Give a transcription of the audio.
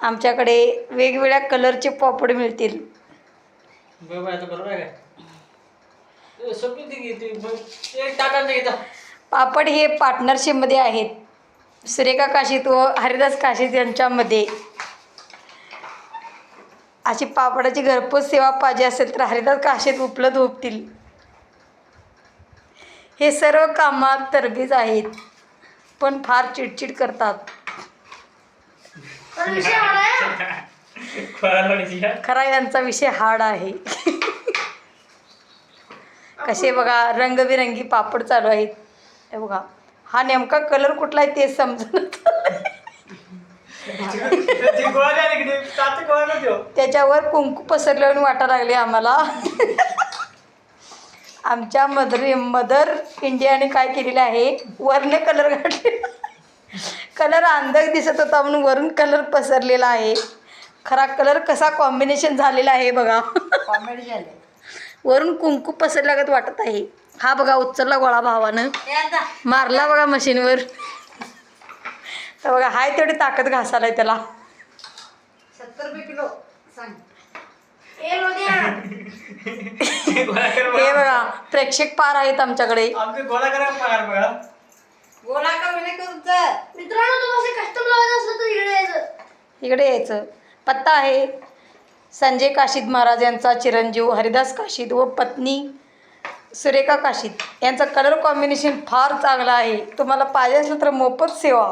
आमच्याकडे वेगवेगळ्या कलरचे पापड मिळतील. पापड हे पार्टनरशिपमध्ये आहेत, सुरेखा काशीद व हरिदास काशीद यांच्यामध्ये. अशी पापडाची घरपोच सेवा पाहिजे असेल तर हरिदास काशीद उपलब्ध होतील. हे सर्व कामात तरबेज आहेत, पण फार चिडचिड करतात. खरा यांचा विषय हार्ड आहे. कसे बघा रंगबिरंगी पापड चालू आहेत. हे बघा, हा नेमका कलर कुठला आहे ते समजत. त्याच्यावर कुंकू पसरल्याने वाटायला लागले आम्हाला. आमच्या मदर इंडियाने काय केलेलं आहे, वरने कलर घातले. कलर अंधक दिसत होता म्हणून वरून कलर पसरलेला आहे. खरा कलर कसा कॉम्बिनेशन झालेला आहे बघा. कॉमेडी झाले. वरून कुंकू पसरल्यागत वाटत आहे. हा बघा उचलला गोळा भावानं, मारला बघा मशीनवर. तर बघा हाय तेवढी ताकद घासालाय त्याला. 70 रुपये किलो सांग. हे बघा प्रेक्षक पार आहेत आमच्याकडे. गोळा कमी नाही तुमचं. मित्रांनो तुम्हाला कस्टम लावायचं असलं तर इकडे यायचं. इकडे यायचं. पत्ता आहे संजय काशीद महाराज यांचा चिरंजीव हरिदास काशीद व पत्नी सुरेखा काशीद यांचा कलर कॉम्बिनेशन फार चांगला आहे. तुम्हाला पाहिजे असेल तर मोफत सेवा.